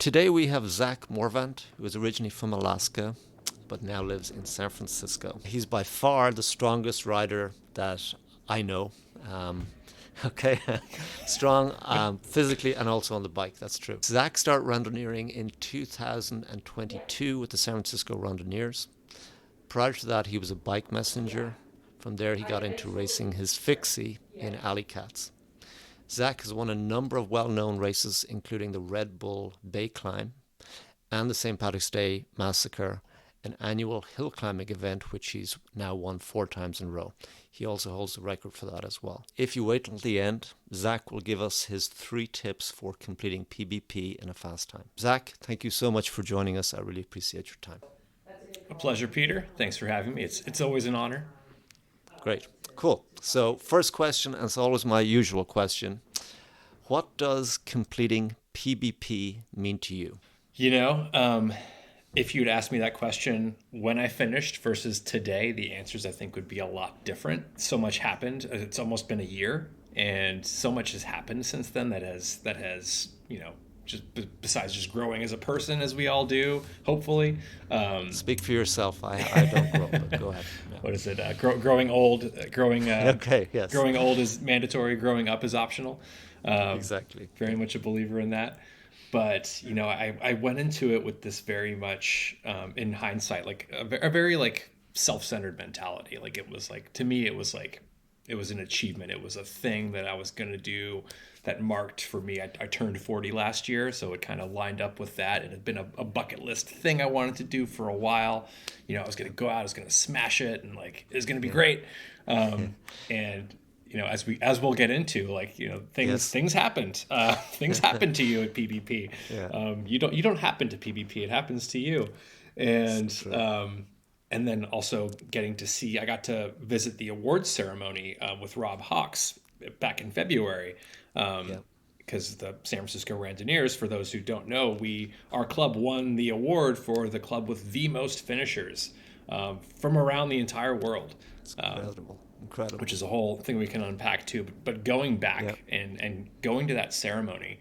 Today we have Zach Morvant, who is originally from Alaska, but now lives in San Francisco. He's by far the strongest rider that I know. Um, okay, strong physically and also on the bike, that's true. Zach started randonneering in 2022 with the San Francisco Randonneers. Prior to that, he was a bike messenger. From there, he got into racing his fixie in Alley Cats. Zach has won a number of well-known races, including the Red Bull Bay Climb and the St. Patrick's Day Massacre, an annual hill climbing event which he's now won 4 times in a row. He also holds the record for that as well. If you wait until the end, Zach will give us his 3 tips for completing PBP in a fast time. Zach, thank you so much for joining us. I really appreciate your time. A pleasure, Peter. Thanks for having me. It's always an honor. Great. Cool. So first question, and it's always my usual question. What does completing PBP mean to you? If you'd asked me that question when I finished versus today, the answers I think would be a lot different. So much happened. It's almost been a year, and so much has happened since then that has just besides just growing as a person as we all do, hopefully. Speak for yourself. I don't grow, but go ahead. Yeah. What is it? Growing old. Okay. Yes. Growing old is mandatory. Growing up is optional. Exactly. Very much a believer in that. But I went into it with this very much in hindsight, like a very like self-centered mentality. Like it was like, to me, it was an achievement. It was a thing that I was going to do that marked for me. I turned 40 last year, so it kind of lined up with that. It had been a bucket list thing I wanted to do for a while. I was going to go out, I was going to smash it, and like it was going to be great. And as we'll get into, things happened. Things happen to you at PBP. Yeah. You don't happen to PBP. It happens to you. And then also getting to see, I got to visit the awards ceremony with Rob Hawks back in February. Because the San Francisco Randonneers, for those who don't know, our club won the award for the club with the most finishers from around the entire world. It's incredible. Incredible. Which is a whole thing we can unpack too. But going back and going to that ceremony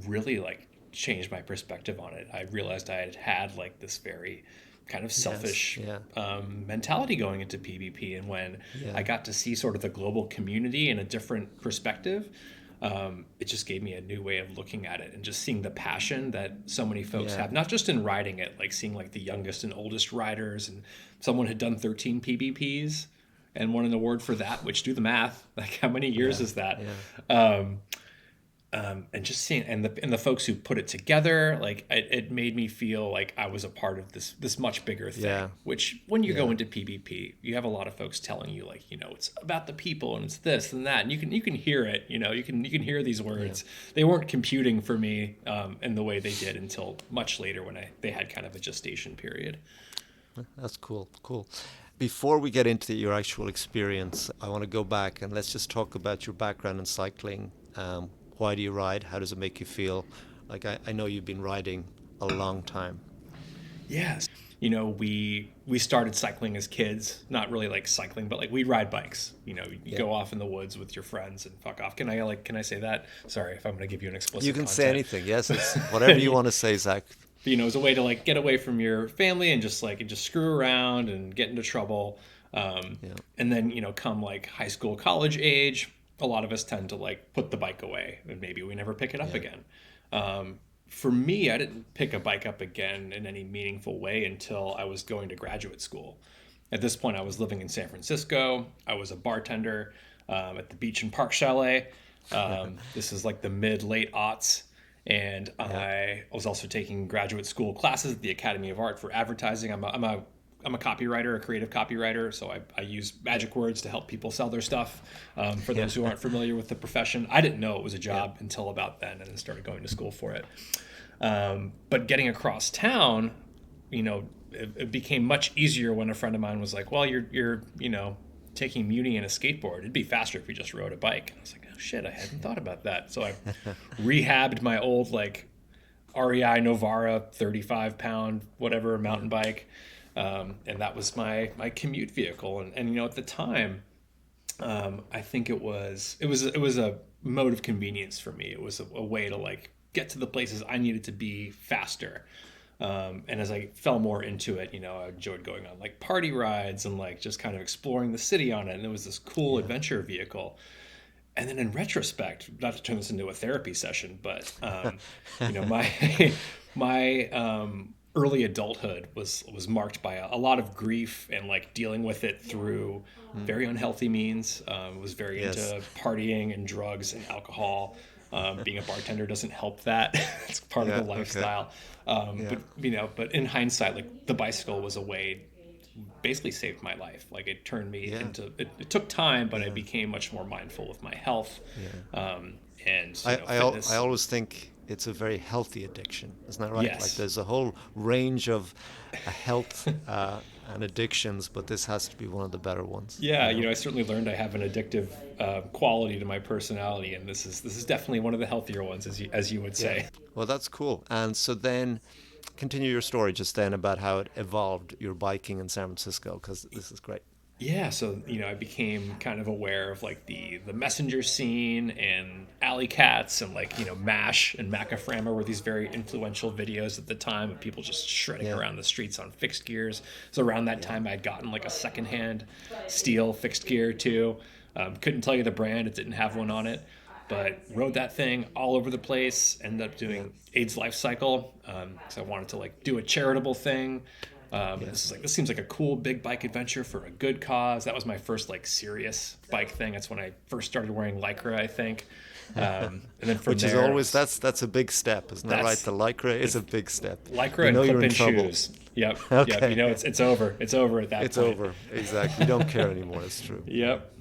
really like changed my perspective on it. I realized I had like this very kind of selfish mentality going into PBP. And when I got to see sort of the global community in a different perspective, it just gave me a new way of looking at it and just seeing the passion that so many folks have, not just in riding it, like seeing like the youngest and oldest riders, and someone had done 13 PBPs and won an award for that, which, do the math, like how many years is that? And just seeing and the folks who put it together, like it made me feel like I was a part of this much bigger thing. Which when you go into PBP, you have a lot of folks telling you like, it's about the people and it's this and that, and you can hear it. You can hear these words. They weren't computing for me in the way they did until much later when they had kind of a gestation period. That's cool. Before we get into your actual experience, I want to go back and let's just talk about your background in cycling. Why do you ride? How does it make you feel? Like I know you've been riding a long time. Yes. We started cycling as kids, not really like cycling, but like we'd ride bikes. You go off in the woods with your friends and fuck off. Can I say that? Sorry if I'm going to give you an explicit You can content. say anything. Yes, it's whatever you want to say, Zach. But, as a way to like get away from your family and just screw around and get into trouble. And then, come like high school, college age, a lot of us tend to like put the bike away and maybe we never pick it up again. For me, I didn't pick a bike up again in any meaningful way until I was going to graduate school. At this point, I was living in San Francisco. I was a bartender at the Beach and Park Chalet. This is like the mid-late aughts. And I was also taking graduate school classes at the Academy of Art for advertising. I'm a copywriter, a creative copywriter, so I use magic words to help people sell their stuff. For those who aren't familiar with the profession, I didn't know it was a job until about then, and then started going to school for it. But getting across town, it became much easier when a friend of mine was like, "Well, you're taking Muni and a skateboard. It'd be faster if you just rode a bike." And I was like, "Oh shit, I hadn't thought about that." So I rehabbed my old like REI Novara 35-pound whatever mountain bike. And that was my commute vehicle. And at the time, I think it was a mode of convenience for me. It was a way to like get to the places I needed to be faster. And as I fell more into it, I enjoyed going on like party rides and like just kind of exploring the city on it. And it was this cool adventure vehicle. And then in retrospect, not to turn this into a therapy session, but my early adulthood was marked by a lot of grief and like dealing with it through very unhealthy means. Was very into partying and drugs and alcohol. Being a bartender doesn't help that. It's part of the lifestyle. But in hindsight, like the bicycle was a way, basically saved my life. Like it turned me into, it took time, but I became much more mindful of my health. And I always think it's a very healthy addiction. Isn't that right? Yes. Like there's a whole range of health and addictions, but this has to be one of the better ones. Yeah, I certainly learned I have an addictive quality to my personality, and this is definitely one of the healthier ones, as you would say. Well, that's cool. And so then continue your story just then about how it evolved your biking in San Francisco, because this is great. Yeah, so I became kind of aware of like the messenger scene and alley cats and like Mash and Macaframa were these very influential videos at the time of people just shredding around the streets on fixed gears. So around that time I'd gotten like a secondhand steel fixed gear too. Couldn't tell you the brand, it didn't have one on it, but rode that thing all over the place. Ended up doing AIDS Life Cycle because I wanted to like do a charitable thing. This seems like a cool big bike adventure for a good cause. That was my first like serious bike thing. That's when I first started wearing Lycra, I think. And then from Which there, is always that's a big step, isn't that right? The Lycra is a big step. Lycra and clip-in shoes. Yep. Okay. Yep. It's over. It's over at that point. It's over. Exactly. You don't care anymore. It's true. Yep.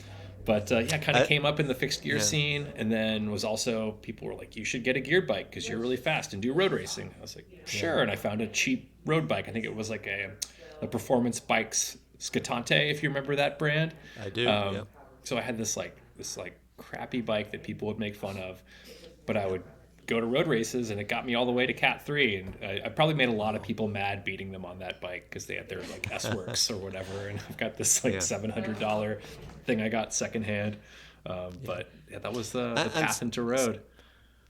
But kind of came up in the fixed gear scene, and then was also, people were like, you should get a gear bike because you're really fast and do road racing. I was like, sure. And I found a cheap road bike. I think it was like a Performance Bikes Scatante, if you remember that brand. I do. So I had this crappy bike that people would make fun of, but I would go to road races, and it got me all the way to Cat 3. And I probably made a lot of people mad beating them on that bike because they had their like S-Works or whatever. And I've got this $700 thing I got secondhand. But that was the path into road.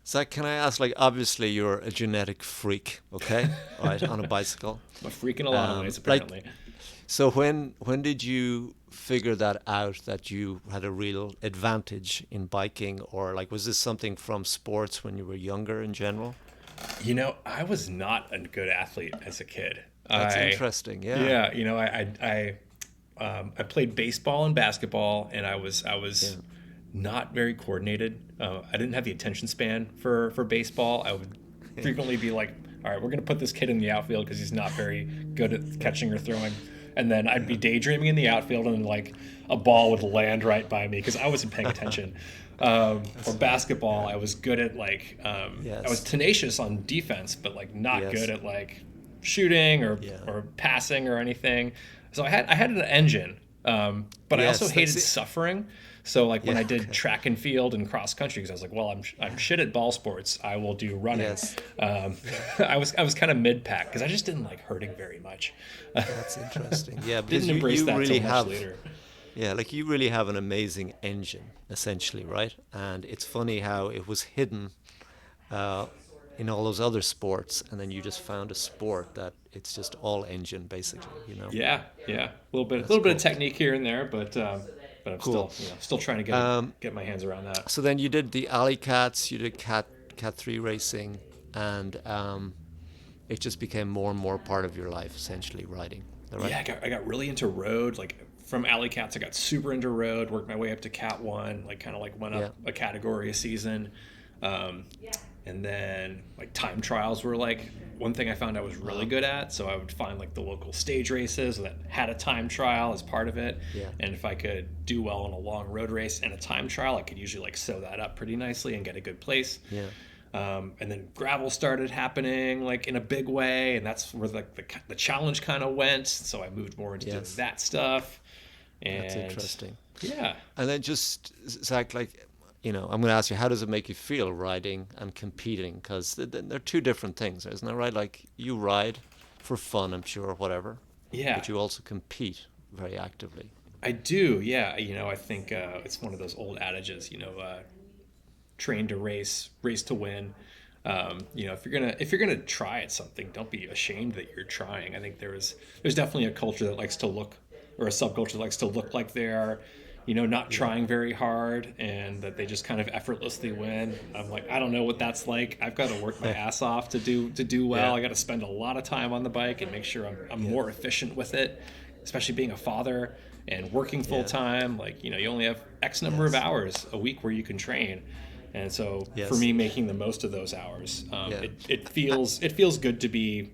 Zach, can I ask, like, obviously you're a genetic freak, okay? Right, on a bicycle. I'm a freak in a lot of ways, apparently. So when did you figure that out, that you had a real advantage in biking? Or like, was this something from sports when you were younger in general? I was not a good athlete as a kid. That's interesting. Yeah. Yeah. I played baseball and basketball, and I was not very coordinated. I didn't have the attention span for baseball. I would frequently be like, all right, we're going to put this kid in the outfield because he's not very good at catching or throwing. And then I'd be daydreaming in the outfield, and like a ball would land right by me because I wasn't paying attention. For basketball, I was good at like, I was tenacious on defense, but like not good at like shooting or passing or anything. So I had an engine, but I also hated suffering. So like when I did track and field and cross country, because I was like, well, I'm shit at ball sports, I will do running. Yes. I was kind of mid pack because I just didn't like hurting very much. That's interesting. Yeah, because didn't embrace that really till much later. Yeah, like you really have an amazing engine, essentially, right? And it's funny how it was hidden in all those other sports, and then you just found a sport that it's just all engine, basically. Yeah. A little bit of technique here and there, but I'm still trying to get my hands around that. So then you did the Alley Cats, you did Cat 3 racing, and it just became more and more part of your life, essentially, riding. Right? Yeah, I got really into road. Like from Alley Cats, I got super into road. Worked my way up to Cat 1. Like kind of like went up a category a season. And then like time trials were like one thing I found I was really good at. So I would find like the local stage races that had a time trial as part of it. Yeah. And if I could do well in a long road race and a time trial, I could usually like sew that up pretty nicely and get a good place. Yeah. And then gravel started happening like in a big way, and that's where the challenge kind of went. So I moved more into doing that stuff. And that's interesting. Yeah. And then just Zach, like, I'm going to ask you, how does it make you feel riding and competing? Because they're two different things, isn't that right? Like you ride for fun, I'm sure, whatever. Yeah. But you also compete very actively. I do, yeah. I think it's one of those old adages, train to race to win. If you're gonna try at something, don't be ashamed that you're trying. I think there's definitely a culture that likes to look, or a subculture that likes to look like they're, not trying very hard, and that they just kind of effortlessly win. I'm like, I don't know what that's like. I've got to work my ass off to do well. I got to spend a lot of time on the bike and make sure I'm more efficient with it, especially being a father and working full time. Like, you only have X number of hours a week where you can train. And so for me, making the most of those hours, it feels good to be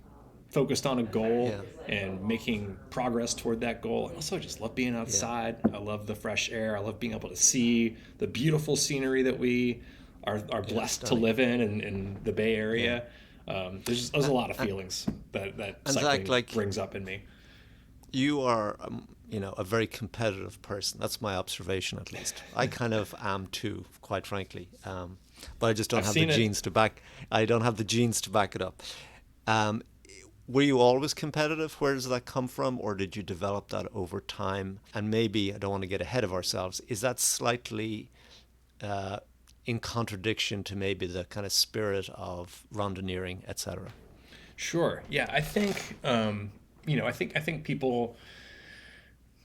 focused on a goal and making progress toward that goal. And also just love being outside. I love the fresh air. I love being able to see the beautiful scenery that we are blessed to live in the Bay Area. There's a lot of feelings that cycling Zach, brings up in me. You are, a very competitive person. That's my observation, at least. I kind of am too, quite frankly. But I just don't have the genes to back. I don't have the genes to back it up. Were you always competitive? Where does that come from, or did you develop that over time? And maybe, I don't want to get ahead of ourselves, is that slightly in contradiction to maybe the kind of spirit of randonneuring, etc.? Sure. Yeah, I think I think people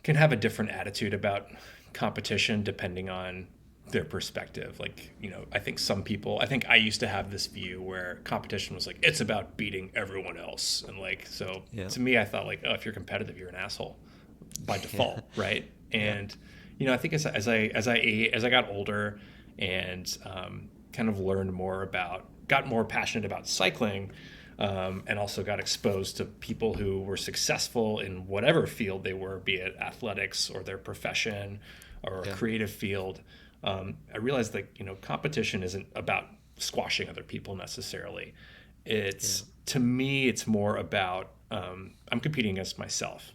can have a different attitude about competition depending on their perspective. Like, I think I used to have this view where competition was like, it's about beating everyone else. And like, so to me, I thought like, oh, if you're competitive, you're an asshole by default. Right. And, I think as I got older and kind of learned got more passionate about cycling, and also got exposed to people who were successful in whatever field they were, be it athletics or their profession or a creative field. I realized that, competition isn't about squashing other people necessarily. To me, it's more about, I'm competing against myself.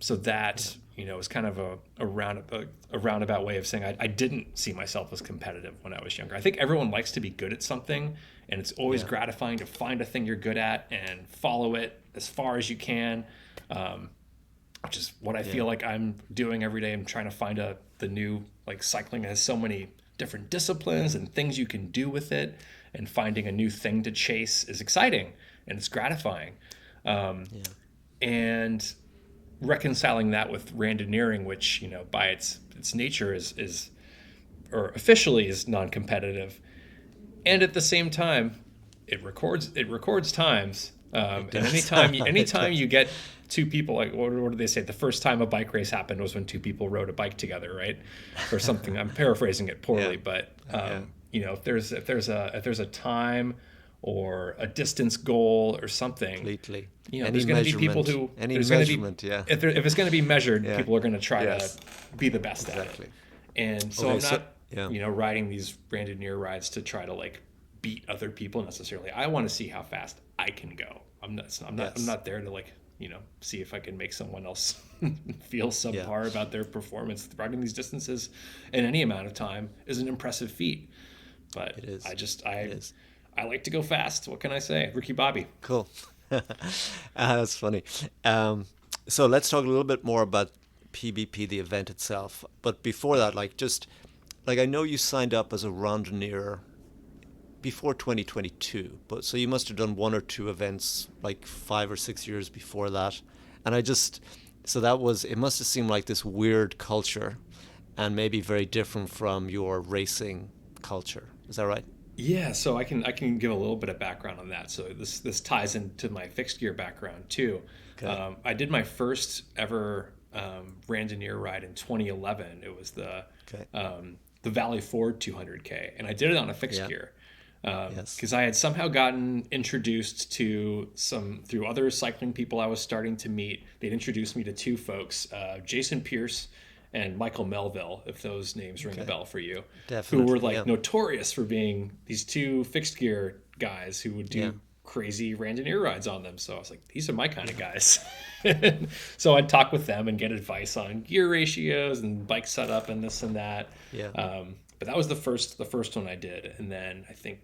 So that, is kind of a roundabout way of saying I didn't see myself as competitive when I was younger. I think everyone likes to be good at something, and it's always gratifying to find a thing you're good at and follow it as far as you can, which is what I feel like I'm doing every day. I'm trying to find the new, like, cycling has so many different disciplines and things you can do with it, and finding a new thing to chase is exciting and it's gratifying. And reconciling that with randonneuring, which, by its nature is or officially is non-competitive, and at the same time it records times, and anytime you get two people, like, what do they say, the first time a bike race happened was when two people rode a bike together, right? Or something. I'm paraphrasing it poorly, but if there's a time or a distance goal or something, completely. There's going to be people who if it's going to be measured, people are going to try to be the best at it. And so I'm not riding these randonneur rides to try to, like, beat other people necessarily. I want to see how fast I can go. I'm not there to, like, see if I can make someone else feel subpar about their performance. Riding these distances in any amount of time is an impressive feat. But it is. I like to go fast. What can I say? Ricky Bobby. Cool. That's funny. So let's talk a little bit more about PBP, the event itself. But before that, I know you signed up as a randonneur before 2022, but so you must have done one or two events like 5 or 6 years before that. And it must have seemed like this weird culture, and maybe very different from your racing culture. Is that right? Yeah, so I can give a little bit of background on that. So this ties into my fixed gear background too. Okay. I did my first ever randonneur ride in 2011. It was the Valley Ford 200K, and I did it on a fixed gear because I had somehow gotten introduced to through other cycling people I was starting to meet. They'd introduced me to two folks, Jason Pierce and Michael Melville, if those names ring a bell for you. Definitely, who were notorious for being these two fixed gear guys who would do crazy randonneur rides on them. So I was like, these are my kind of guys. So I'd talk with them and get advice on gear ratios and bike setup and this and that. But that was the first one I did. And then I think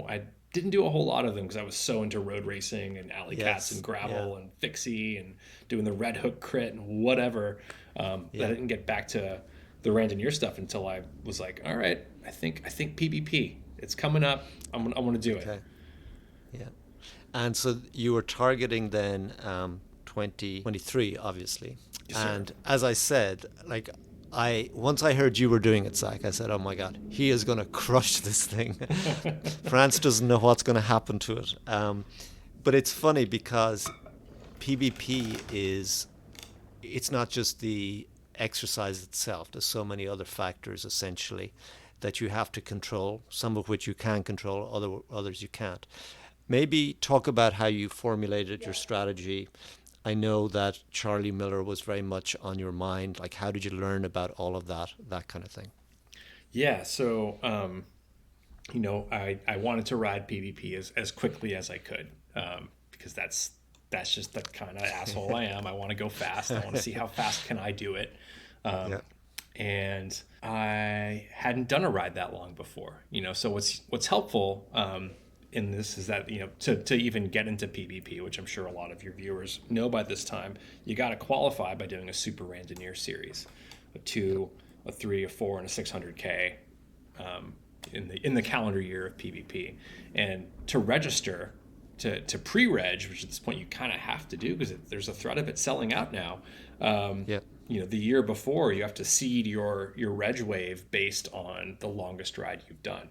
I didn't do a whole lot of them because I was so into road racing and alley cats and gravel and fixie and doing the Red Hook crit and whatever. That I didn't get back to the randonneur stuff until I was like, all right, I think PBP It's coming up. I want to do it. Okay. Yeah. And so you were targeting then 2023, obviously. Yes, sir. And as I said, like once I heard you were doing it, Zach, I said, "Oh my God, he is going to crush this thing." France doesn't know what's going to happen to it. But it's funny because PBP it's not just the exercise itself. There's so many other factors essentially that you have to control, some of which you can control, others you can't. Maybe talk about how you formulated your strategy. I know that Charly Miller was very much on your mind. Like, how did you learn about all of that kind of thing? Yeah. So, I wanted to ride PvP as quickly as I could, because that's just the kind of asshole I am. I want to go fast. I want to see how fast can I do it. Yeah. And I hadn't done a ride that long before, so what's helpful, in this is that, to even get into PBP, which I'm sure a lot of your viewers know by this time, you got to qualify by doing a super randoneer series, a 2, a 3, a 4, and a 600K, in the calendar year of PBP. And to register, to pre-reg, which at this point you kind of have to do because there's a threat of it selling out now. Yeah. The year before, you have to seed your reg wave based on the longest ride you've done,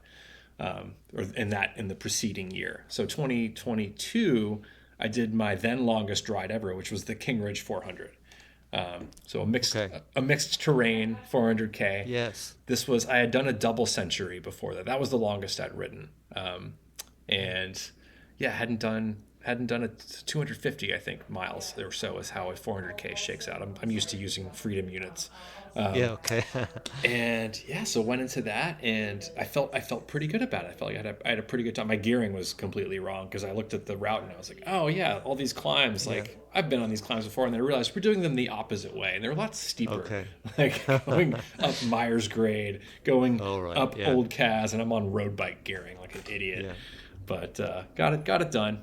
or in the preceding year. So 2022, I did my then longest ride ever, which was the King Ridge 400. So a mixed terrain 400K. Yes. I had done a double century before that. That was the longest I'd ridden. And yeah, hadn't done a 250, I think, miles or so is how a 400K shakes out. I'm used to using freedom units. Yeah. Okay. And yeah, so went into that, and I felt pretty good about it. I felt like I had a pretty good time. My gearing was completely wrong because I looked at the route and I was like, oh yeah, all these climbs, like I've been on these climbs before, and then I realized we're doing them the opposite way, and they're a lot steeper. Okay. Like going up Myers Grade, going up Old Kaz, and I'm on road bike gearing like an idiot. Yeah. But got it done.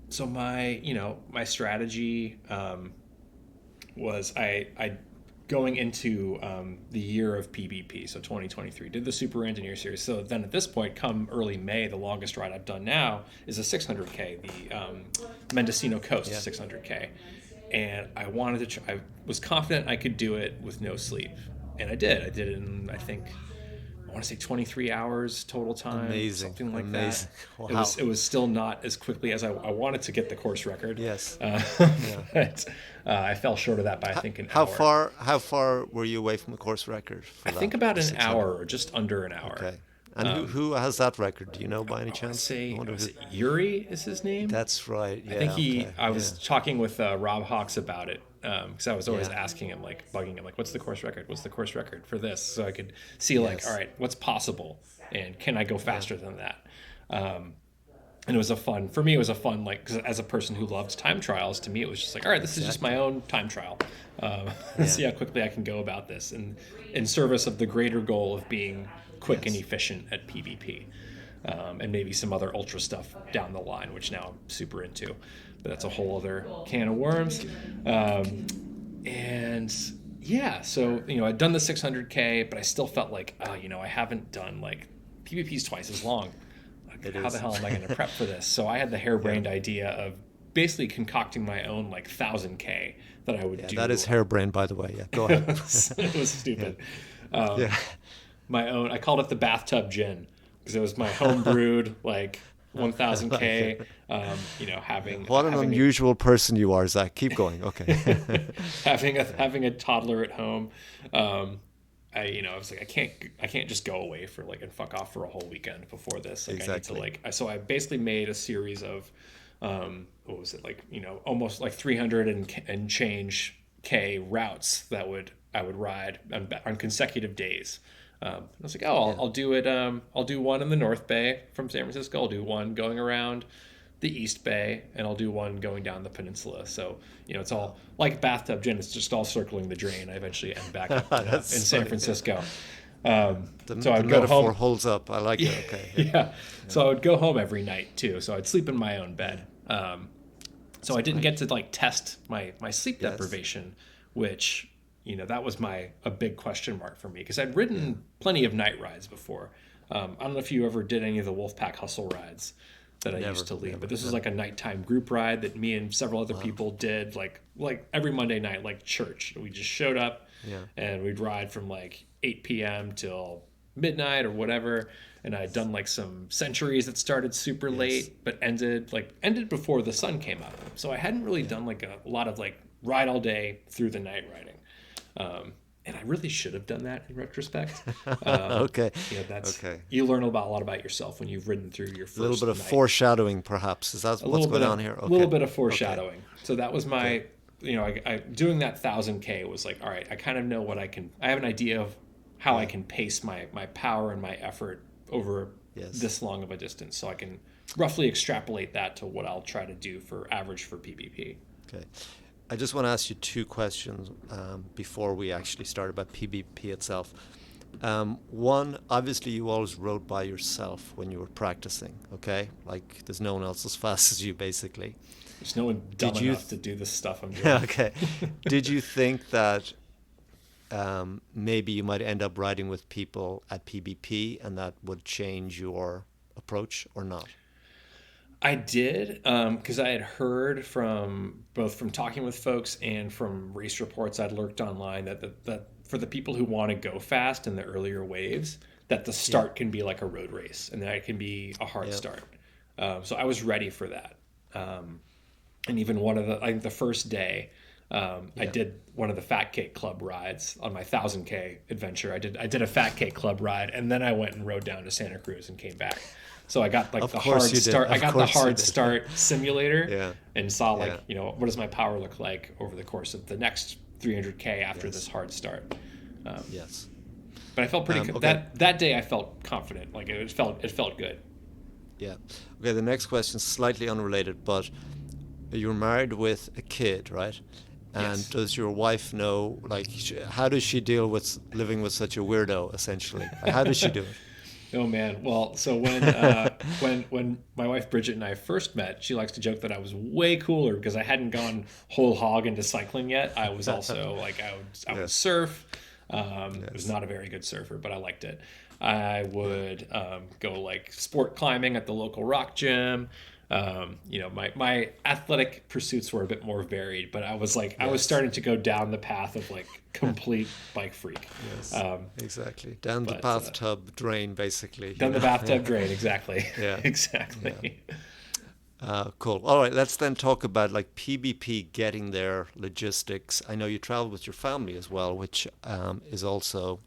So my strategy was I going into the year of PBP, so 2023, did the Super Engineer Series. So then at this point, come early May, the longest ride I've done now is a 600K, the Mendocino Coast 600K. And I wanted to try, I was confident I could do it with no sleep. And I did. I did it in, I want to say 23 hours total time. Amazing. Something like Amazing. that. Wow. It was still not as quickly as I wanted to get the course record. Yes. But I fell short of that by, I think, an hour. How far were you away from the course record? I think about an hour, or just under an hour. Okay. And who has that record? Do you know by any chance? Was it Yuri is his name? That's right. Yeah, I think I was talking with Rob Hawks about it, because I was always asking him, like bugging him, like, what's the course record? What's the course record for this? So I could see like, all right, what's possible, and can I go faster than that? And it was for me, like, 'cause as a person who loved time trials, to me, it was just like, all right, this is just my own time trial. See how quickly I can go about this, and in service of the greater goal of being quick and efficient at PBP, and maybe some other ultra stuff down the line, which now I'm super into, but that's a whole other can of worms. And yeah, so I'd done the 600K, but I still felt like, I haven't done, like, PBP's twice as long. How the hell am I going to prep for this? So I had the harebrained idea of basically concocting my own, like, 1000K that I would do. That is harebrained, by the way. Yeah, go ahead. It was stupid. My own, I called it the bathtub gin, because it was my home brewed, like, 1000K. Having what an unusual person you are, Zach. Keep going. Okay. having a toddler at home. I was like, I can't just go away for, like, and fuck off for a whole weekend before this. Like, exactly. I need to, so I basically made a series of, what was it, like, almost like 300 and change K routes that I would ride on consecutive days. I was like, I'll do it. I'll do one in the North Bay from San Francisco. I'll do one going around the East Bay, and I'll do one going down the peninsula. So, it's all like bathtub gin. It's just all circling the drain. I eventually end back up in San Francisco. So I'd go home. Holds up. I like it. Okay. Yeah. So I would go home every night too. So I'd sleep in my own bed. So I didn't get to, like, test my sleep deprivation, which, that was a big question mark for me, because I'd ridden plenty of night rides before. I don't know if you ever did any of the Wolfpack Hustle rides that I used to lead, but this was like a nighttime group ride that me and several other people did like every Monday night, like church. We just showed up and we'd ride from like 8 p.m. till midnight or whatever. And I'd done like some centuries that started super late, but ended before the sun came up. So I hadn't really done like a lot of like ride all day through the night riding. And I really should have done that in retrospect. Okay. Yeah, that's okay. You learn a lot about yourself when you've ridden through your first. A little bit of night. Foreshadowing, perhaps. Is that what's going on here? Okay. A little bit of foreshadowing. Okay. So that was my, I doing that 1,000K was like, all right, I kind of know what I have an idea of how I can pace my power and my effort over this long of a distance. So I can roughly extrapolate that to what I'll try to do for average for PBP. Okay. I just want to ask you two questions before we actually start about PBP itself. One, obviously you always rode by yourself when you were practicing, okay? Like there's no one else as fast as you, basically. There's no one dumb enough to do this stuff I'm doing. Okay. Did you think that maybe you might end up riding with people at PBP and that would change your approach or not? I did, because I had heard from talking with folks and from race reports I'd lurked online that for the people who want to go fast in the earlier waves, that the start can be like a road race and that it can be a hard start. So I was ready for that. And even I think the first day, I did one of the Fat Cake Club rides on my 1,000K adventure. I did a Fat Cake Club ride, and then I went and rode down to Santa Cruz and came back. So I got like the hard start. I got the hard start simulator and saw like, what does my power look like over the course of the next 300K after this hard start. Yes. But I felt pretty that day I felt confident. Like it felt good. Yeah. Okay, the next question is slightly unrelated, but you're married with a kid, right? And does your wife know, like, how does she deal with living with such a weirdo, essentially? How does she do it? Oh man! Well, so when my wife Bridget and I first met, she likes to joke that I was way cooler because I hadn't gone whole hog into cycling yet. I was also like I would surf. I was not a very good surfer, but I liked it. I would go like sport climbing at the local rock gym. My athletic pursuits were a bit more varied, but I was like I was starting to go down the path of like complete bike freak. Yes, exactly. Down the bathtub drain, basically. Down the bathtub drain, exactly. Yeah, exactly. Yeah. Cool. All right, let's then talk about like PBP getting there, logistics. I know you travel with your family as well, which is also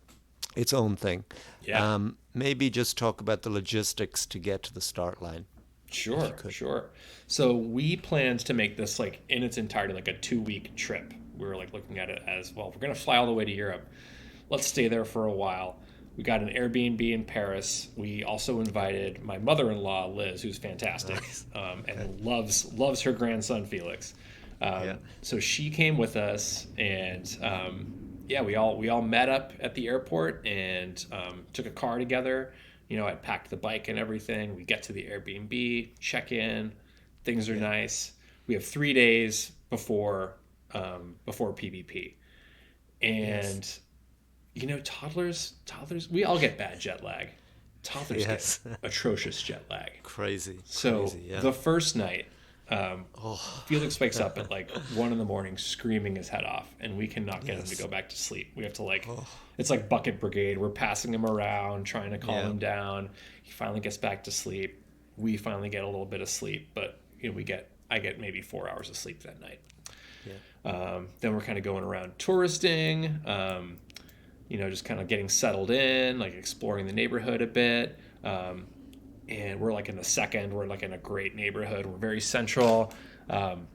its own thing. Yeah. Maybe just talk about the logistics to get to the start line. Sure. So we planned to make this like in its entirety like a 2-week trip. We were like looking at it as, well, we're going to fly all the way to Europe. Let's stay there for a while. We got an Airbnb in Paris. We also invited my mother-in-law, Liz, who's fantastic, and loves her grandson, Felix. So she came with us, and we all met up at the airport and took a car together. I packed the bike and everything. We get to the Airbnb, check in. Things are nice. We have 3 days before PBP, and toddlers. We all get bad jet lag. Toddlers get atrocious jet lag. Crazy. So the first night, Felix wakes up at like 1 a.m. screaming his head off, and we cannot get him to go back to sleep. We have to it's like bucket brigade. We're passing him around, trying to calm him down. He finally gets back to sleep. We finally get a little bit of sleep, but I get maybe 4 hours of sleep that night. Then we're kind of going around touristing, just kind of getting settled in, like exploring the neighborhood a bit. And we're like we're like in a great neighborhood. We're very central. And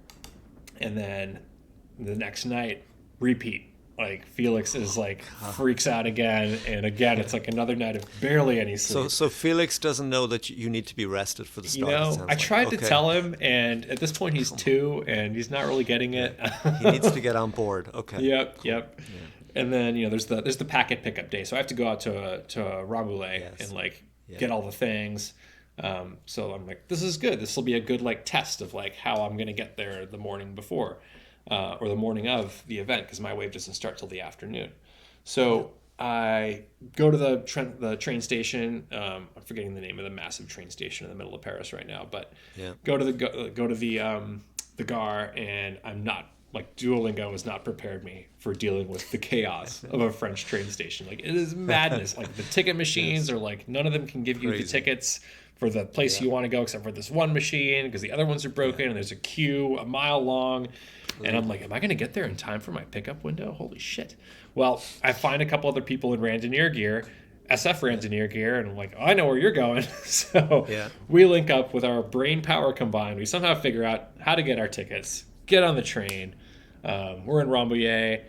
then the next night, repeat. Like Felix is like freaks out again. And again, it's like another night of barely any sleep. So Felix doesn't know that you need to be rested for the start. I tried to tell him, and at this point he's 2 and he's not really getting it. He needs to get on board. Okay. Yep. Yeah. And then, there's the packet pickup day. So I have to go out to Rambouillet and like get all the things. So I'm like, this is good. This will be a good like test of like how I'm going to get there the morning before, or the morning of the event, because my wave doesn't start till the afternoon. So I go to the train station. I'm forgetting the name of the massive train station in the middle of Paris right now, but Yeah. go to the Gare, and I'm not like Duolingo has not prepared me for dealing with the chaos of a French train station. Like it is madness. Like the ticket machines are like none of them can give you the Crazy. tickets for the place Yeah. you want to go except for this one machine because the other ones are broken and there's a queue a mile long. And I'm like, am I going to get there in time for my pickup window? Holy shit. Well, I find a couple other people in Randonneur gear, SF Randonneur gear, and I'm like, oh, I know where you're going. So Yeah. we link up with our brain power combined. We somehow figure out how to get our tickets, get on the train. We're in Rambouillet,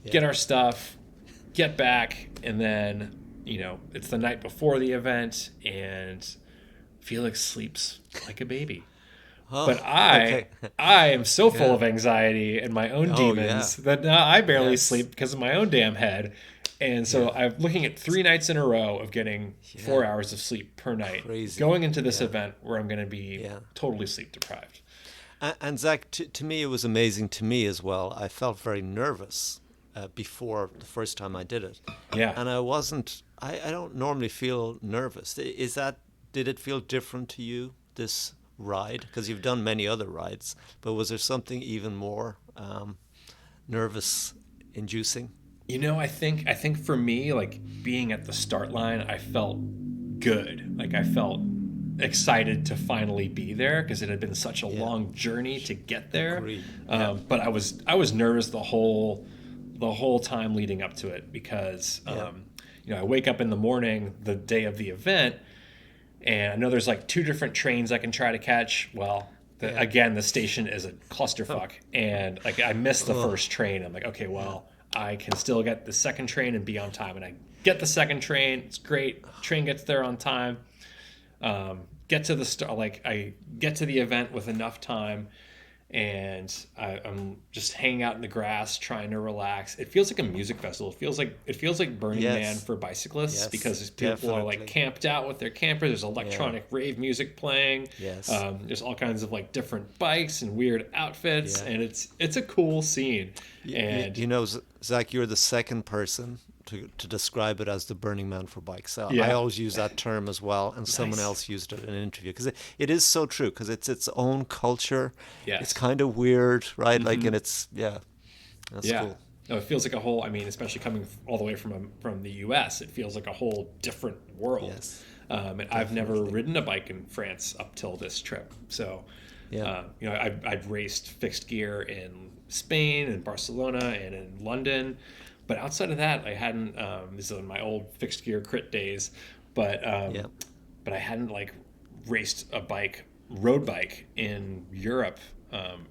get our stuff, get back, and then, it's the night before the event, and Felix sleeps like a baby. Oh, But okay. I am so full of anxiety and my own Oh, demons yeah. that now I barely Yes. sleep because of my own damn head. And so I'm looking at 3 nights in a row of getting 4 hours of sleep per night, Crazy. going into this event where I'm going to be Yeah. totally sleep deprived. And Zach, to me, it was amazing to me as well. I felt very nervous before the first time I did it. Yeah. And I don't normally feel nervous. Did it feel different to you, this ride? Because you've done many other rides, but was there something even more nervous inducing? I think for me, like being at the start line, I felt good. Like I felt excited to finally be there because it had been such a long journey to get there. Agreed. But I was nervous the whole time leading up to it because I wake up in the morning the day of the event, and I know there's like 2 different trains I can try to catch. Well, again, the station is a clusterfuck, and like I missed the first train. I'm like, okay, well, I can still get the second train and be on time, and I get the second train. It's great. Train gets there on time. Get to the I get to the event with enough time, and I'm just hanging out in the grass trying to relax. It feels like a music festival. It feels like Burning Man for bicyclists because people are like camped out with their campers. There's electronic rave music playing. Yes. There's all kinds of like different bikes and weird outfits, and it's a cool scene. And Zach, you're the second person to describe it as the Burning Man for bikes. So Yeah. I always use that term as well, and someone else used it in an interview because it is so true because it's its own culture. Yes. It's kind of weird, right? Like, and that's cool. No, it feels like a whole. I mean, especially coming all the way from the U.S., it feels like a whole different world. Yes, and I've never ridden a bike in France up till this trip. So, I'd raced fixed gear in Spain and Barcelona and in London, but outside of that, I hadn't. This is in my old fixed gear crit days, but I hadn't like raced a road bike in Europe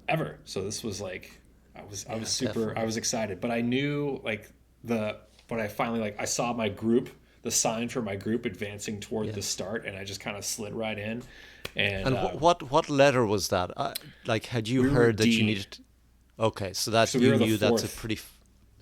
ever. So this was like. I was super definitely. I was excited, but I knew like when I finally I saw the sign for my group advancing toward the start, and I just kind of slid right in. And what letter was that? Had you heard that you needed? Okay, so that's we you were the knew that's a fourth. pretty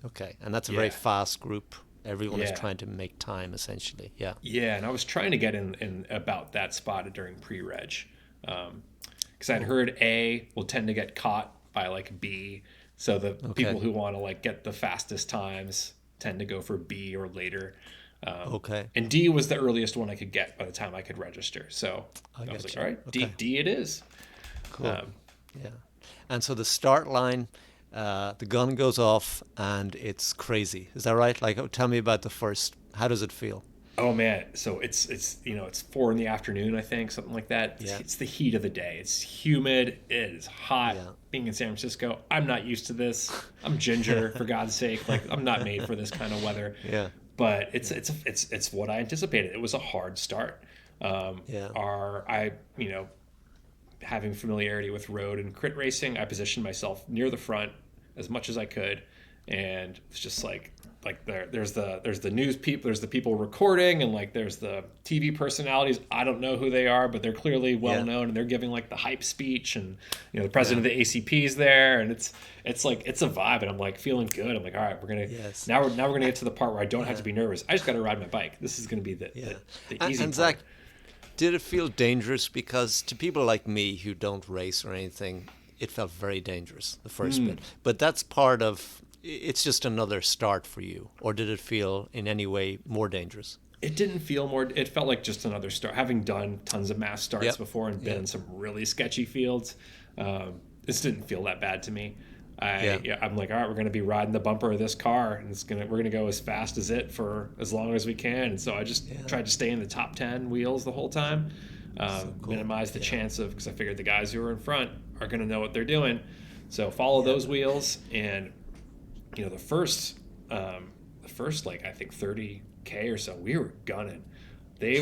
okay, and that's a very fast group. Everyone is trying to make time essentially. Yeah. Yeah, and I was trying to get in about that spot during pre-reg, because I'd heard A will tend to get caught by like B. So the people who want to like get the fastest times tend to go for B or later. And D was the earliest one I could get by the time I could register. So I was like, all right, D it is. Cool. And so the start line, the gun goes off and it's crazy. Is that right? Like, tell me about the first. How does it feel? Oh man, so it's 4 PM, I think, something like that. It's the heat of the day. It's humid. It is hot. Being in San Francisco, I'm not used to this. I'm ginger, for God's sake. Like I'm not made for this kind of weather. Yeah. But it's what I anticipated. It was a hard start. Having familiarity with road and crit racing, I positioned myself near the front as much as I could, and it's just like there's the news people, there's the people recording, and like there's the TV personalities. I don't know who they are, but they're clearly well known, and they're giving like the hype speech, and the president of the ACP is there, and it's like it's a vibe, and I'm like feeling good. I'm like, all right, we're gonna now we're gonna get to the part where I don't have to be nervous. I just got to ride my bike. This is gonna be the easy and part. Zach, did it feel dangerous? Because to people like me who don't race or anything, it felt very dangerous the first bit. But that's part of it's just another start for you, or did it feel in any way more dangerous? It didn't feel more. It felt like just another start. Having done tons of mass starts Yep. before and been Yeah. in some really sketchy fields, this didn't feel that bad to me. Yeah. I'm like, all right, we're going to be riding the bumper of this car, and we're going to go as fast as it for as long as we can. And so I just tried to stay in the top 10 wheels the whole time, So cool. minimize the chance of, because I figured the guys who are in front are going to know what they're doing. So follow those wheels, and the first like I think 30K or so, we were gunning. We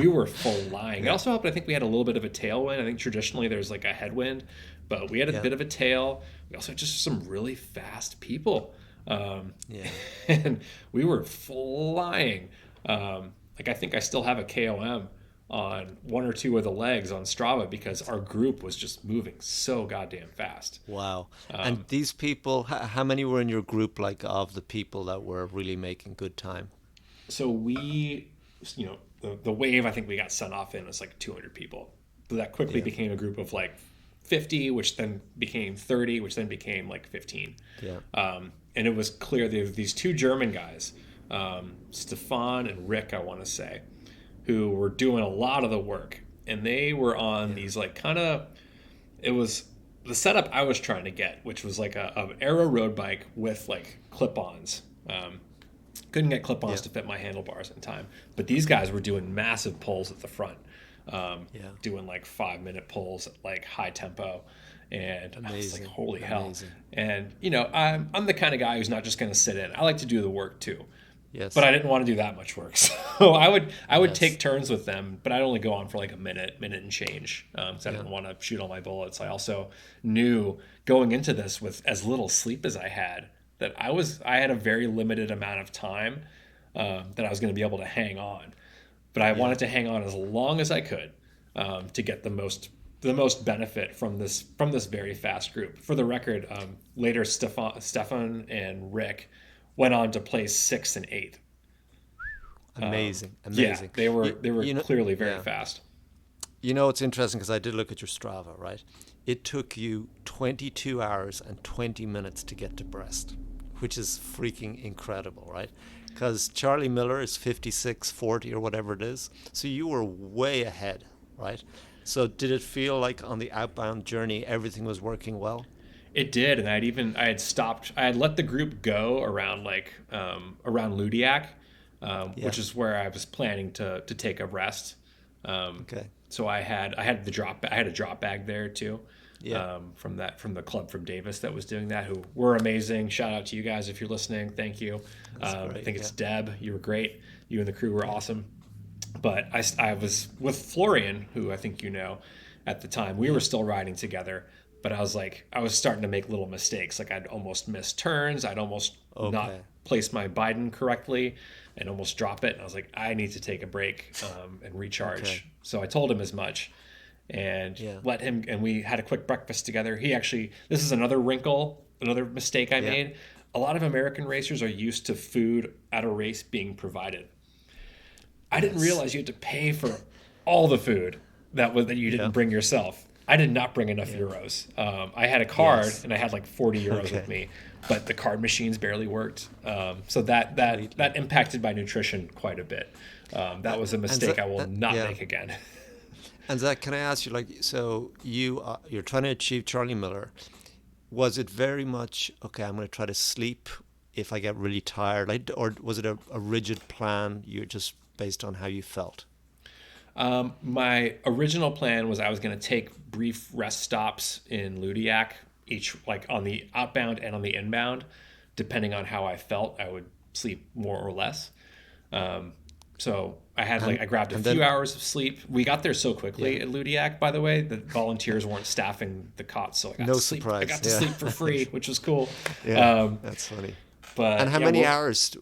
were flying. It also helped. I think we had a little bit of a tailwind. I think traditionally there's like a headwind, but we had a bit of a tail. We also had just some really fast people, and we were flying. Like I think I still have a KOM on one or two of the legs on Strava because our group was just moving so goddamn fast. Wow. And these people, how many were in your group, like of the people that were really making good time? So we, the wave I think we got sent off in was like 200 people. But that quickly became a group of like 50, which then became 30, which then became like 15. Yeah. And it was clear there were these two German guys, Stefan and Rick, I want to say, who were doing a lot of the work. And they were on these like it was the setup I was trying to get, which was like a aero road bike with like clip-ons. Couldn't get clip-ons to fit my handlebars in time. But these guys were doing massive pulls at the front, doing like 5-minute pulls at like high tempo. And I was like, holy hell. And, I'm the kind of guy who's not just going to sit in. I like to do the work too. Yes. But I didn't want to do that much work. So I would take turns with them, but I'd only go on for like a minute and change. So I didn't want to shoot all my bullets. I also knew going into this with as little sleep as I had, that I had a very limited amount of time that I was going to be able to hang on. But I wanted to hang on as long as I could to get the most benefit from this very fast group. For the record, later Stefan and Rick went on to place 6th and 8th. Amazing. Yeah, they were clearly very fast. It's interesting because I did look at your Strava, right? It took you 22 hours and 20 minutes to get to Brest, which is freaking incredible, right? Because Charly Miller is 56:40 or whatever it is. So you were way ahead, right? So did it feel like on the outbound journey everything was working well? It did, and I had let the group go around around Ludiac, which is where I was planning to take a rest. Okay. So I had a drop bag there too. From the club from Davis that was doing that, who were amazing. Shout out to you guys if you're listening. Thank you. I think it's Deb. You were great. You and the crew were awesome. But I was with Florian, who I think at the time. We were still riding together, but I was starting to make little mistakes. Like I'd almost miss turns. I'd almost not place my Biden correctly and almost drop it. And I was like, I need to take a break and recharge. Okay. So I told him as much. And let him, and we had a quick breakfast together. This is another mistake I made. A lot of American racers are used to food at a race being provided. I didn't realize you had to pay for all the food that you didn't bring yourself. I did not bring enough euros. I had a card and I had like 40 euros with me, but the card machines barely worked. So that impacted my nutrition quite a bit. That was a mistake I will not make again. And Zach, can I ask you, so you're trying to achieve Charly Miller. Was it very much, okay, I'm going to try to sleep if I get really tired? Or was it a rigid plan, you're just based on how you felt? My original plan was I was going to take brief rest stops in Ludiac, each on the outbound and on the inbound. Depending on how I felt, I would sleep more or less. So I grabbed a few hours of sleep. We got there so quickly at Ludiac, by the way, the volunteers weren't staffing the cots, so I got to sleep. Surprise. I got to sleep for free, which was cool. That's funny. But how many hours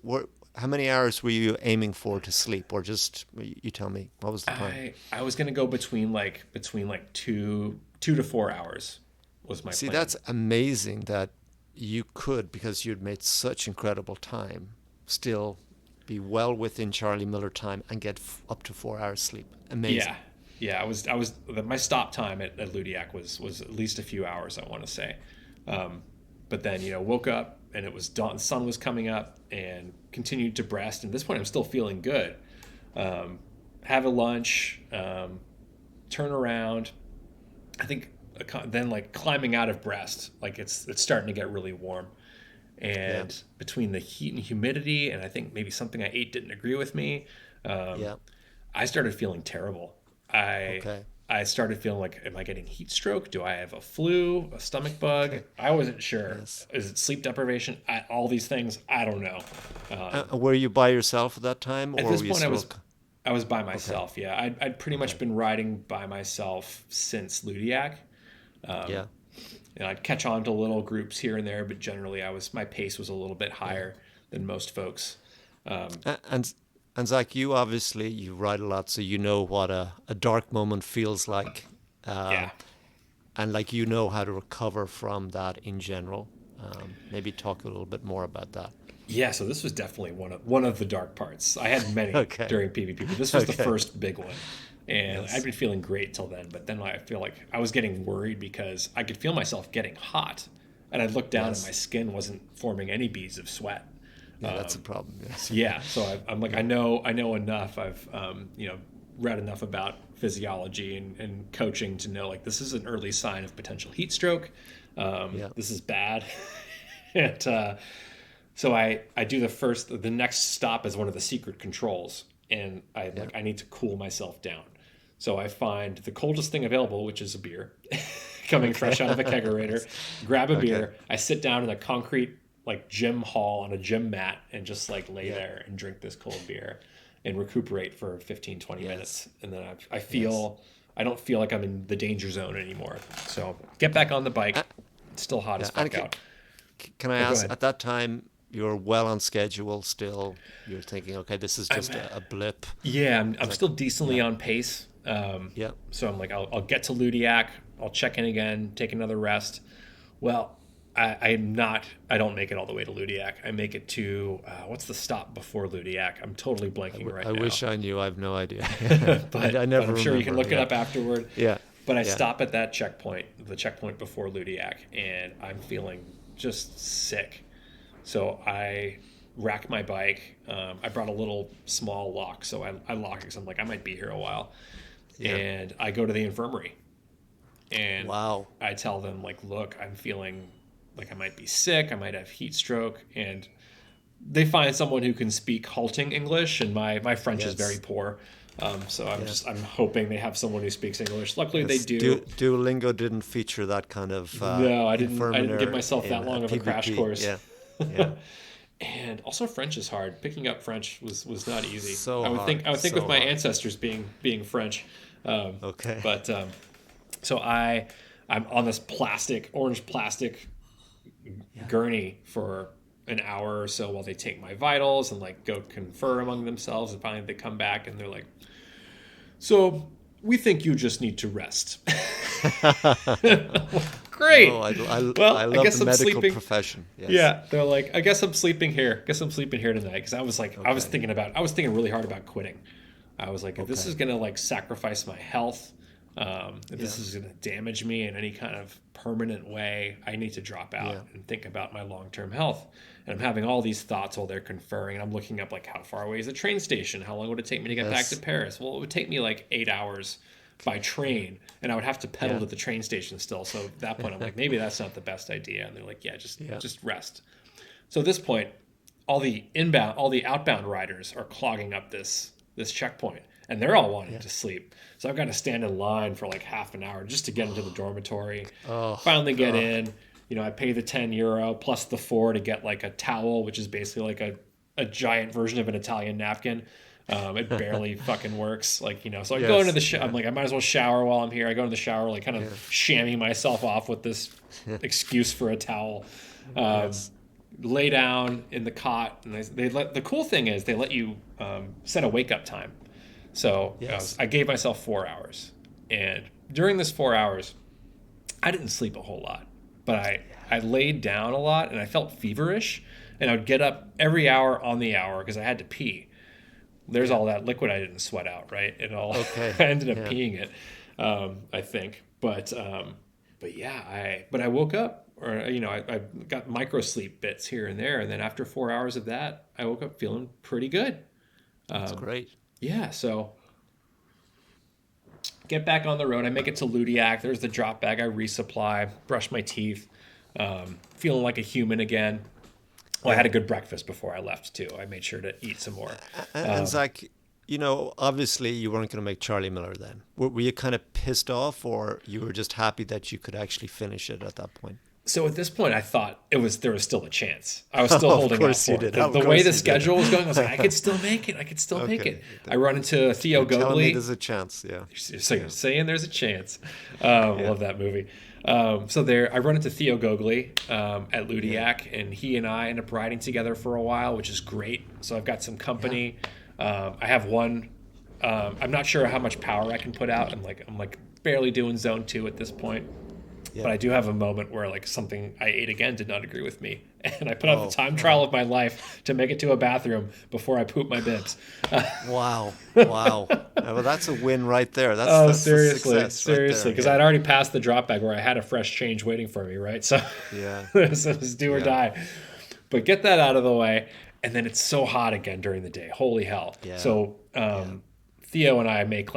were you aiming for to sleep, or just you tell me what was the plan? I was going to go between 2 to 4 hours was my plan. See, that's amazing that you could, because you'd made such incredible time, still be well within Charly Miller time and get up to 4 hours sleep. Amazing. Yeah. I was my stop time at Ludiac was at least a few hours, I want to say. But then woke up and it was dawn, the sun was coming up, and continued to Brest. And at this point, I'm still feeling good. Have a lunch, turn around. I think then like climbing out of Brest, like it's starting to get really warm. And between the heat and humidity, and I think maybe something I ate didn't agree with me, I started feeling terrible. I started feeling like, am I getting heat stroke? Do I have a flu, a stomach bug? I wasn't sure. Is it sleep deprivation? All these things, I don't know. Were you by yourself at that time? At or this were you point, I was by myself. Okay. Yeah, I'd pretty much been riding by myself since Ludiac. And I'd catch on to little groups here and there, but generally my pace was a little bit higher than most folks. And Zach, you ride a lot, so you know what a dark moment feels like. And like you know how to recover from that in general. Maybe talk a little bit more about that. Yeah, so this was definitely one of the dark parts. I had many during PBP, but this was the first big one. And I'd been feeling great till then, but then I feel like I was getting worried because I could feel myself getting hot. And I'd look down and my skin wasn't forming any beads of sweat. Yeah, that's a problem. Yes. So I'm like, I know enough. I've read enough about physiology and coaching to know like this is an early sign of potential heat stroke. This is bad. And so I do the next stop is one of the secret controls, and I need to cool myself down. So I find the coldest thing available, which is a beer, coming fresh out of a kegerator. Grab a beer. I sit down in a concrete like gym hall on a gym mat and just like lay there and drink this cold beer and recuperate for 15, 20 minutes. And then I don't feel like I'm in the danger zone anymore. So get back on the bike. It's still hot as fuck out. Can I ask, at that time, you're well on schedule still? You're thinking, okay, this is just a blip. Yeah, I'm still decently on pace. So I'm like, I'll get to Ludiac. I'll check in again, take another rest. Well, I don't make it all the way to Ludiac. I make it to, what's the stop before Ludiac? I'm totally blanking right now. I wish I knew. I have no idea. but I'm sure you can look it up afterward. Yeah. But I stop at that checkpoint, the checkpoint before Ludiac, and I'm feeling just sick. So I rack my bike. I brought a little small lock, so I lock it because I'm like, I might be here a while. And I go to the infirmary. And I tell them, like, look, I'm feeling like I might be sick. I might have heat stroke. And they find someone who can speak halting English, and my French is very poor. So I'm hoping they have someone who speaks English. Luckily, they do. Duolingo didn't feature that kind of. No, I didn't give myself that long of a crash course. Yeah. And also French is hard. Picking up French was not easy. I would think with my ancestors being French. But so I'm on this orange plastic gurney for an hour or so while they take my vitals and like go confer among themselves, and finally they come back and they're like, so we think you just need to rest. Great. I love the medical profession. Yes. Yeah, they're like, I guess I'm sleeping here. Tonight, because I was like, I was thinking really hard about quitting. I was like, if this is gonna like sacrifice my health, if this is gonna damage me in any kind of permanent way, I need to drop out and think about my long-term health. And I'm having all these thoughts while they're conferring, and I'm looking up like, how far away is the train station? How long would it take me to get back to Paris? Well, it would take me like 8 hours by train, and I would have to pedal to the train station still. So at that point, I'm like, maybe that's not the best idea. And they're like, just rest. So at this point, all the outbound riders are clogging up this checkpoint, and they're all wanting to sleep. So I've got to stand in line for like half an hour just to get into the dormitory. Finally get in. I pay the €10 plus the $4 to get like a towel, which is basically like a giant version of an Italian napkin. It barely fucking works. So I go into the shower. I'm like, I might as well shower while I'm here. I go into the shower, like kind of shamming myself off with this excuse for a towel. Lay down in the cot, and the cool thing is they let you set a wake up time. So I gave myself 4 hours, and during this 4 hours, I didn't sleep a whole lot, but I laid down a lot, and I felt feverish, and I would get up every hour on the hour because I had to pee. There's all that liquid I didn't sweat out, right? I ended up peeing it, I think. But I woke up or I got micro sleep bits here and there, and then after 4 hours of that, I woke up feeling pretty good. That's great. Yeah, so get back on the road. I make it to Ludiac. There's the drop bag. I resupply, brush my teeth, feeling like a human again. Well, I had a good breakfast before I left too. I made sure to eat some more. And Zach, obviously you weren't going to make Charly Miller then. Were you kind of pissed off, or you were just happy that you could actually finish it at that point? So at this point, I thought there was still a chance. I was still holding out for it. The way the schedule was going, I was like, I could still make it. I could still make it. I run into Theo Gogley. There's a chance, yeah. You're saying there's a chance. Love that movie. I run into Theo Gogley at Ludiac, and he and I end up riding together for a while, which is great. So I've got some company. I have one. I'm not sure how much power I can put out. I'm like barely doing zone 2 at this point. Yeah. But I do have a moment where like something I ate again did not agree with me, and I put out the time trial of my life to make it to a bathroom before I poop my bibs. Wow! Well, that's a win right there. That's seriously, because right I'd already passed the drop bag where I had a fresh change waiting for me, right? So yeah, it was do or die. But get that out of the way, and then it's so hot again during the day. Holy hell! Yeah. So Theo and I make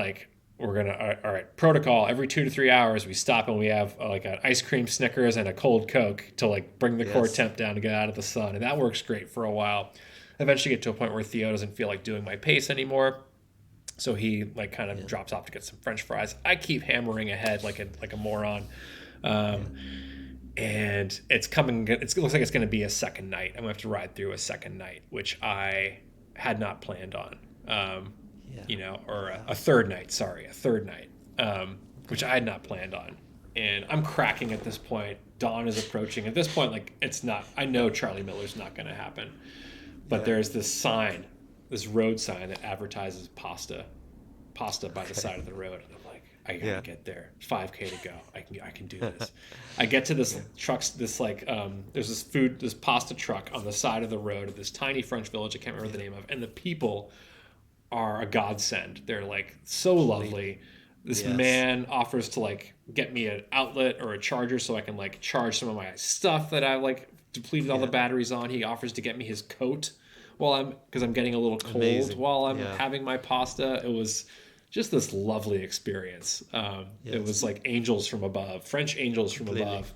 we're gonna all right protocol every 2 to 3 hours we stop and we have like an ice cream Snickers and a cold Coke to like bring the core temp down to get out of the sun, and that works great for a while. Eventually get to a point where Theo doesn't feel like doing my pace anymore, so he like kind of drops off to get some French fries. I keep hammering ahead like a moron, and it's coming. It looks like it's going to be a second night. I'm going to have to ride through a second night, which I had not planned on. Or a third night, which I had not planned on. And I'm cracking at this point. Dawn is approaching. At this point, it's not, I know Charly Miller's not going to happen. But there's this sign, this road sign that advertises pasta by the side of the road. And I'm like, I gotta get there. 5K to go. I can do this. I get to this truck's, there's this pasta truck on the side of the road of this tiny French village I can't remember the name of. And the people are a godsend. They're so lovely. This man offers to get me an outlet or a charger so I can charge some of my stuff that I depleted all the batteries on. He offers to get me his coat because I'm getting a little cold while I'm having my pasta. It was just this lovely experience. It was like angels from above, French angels from above.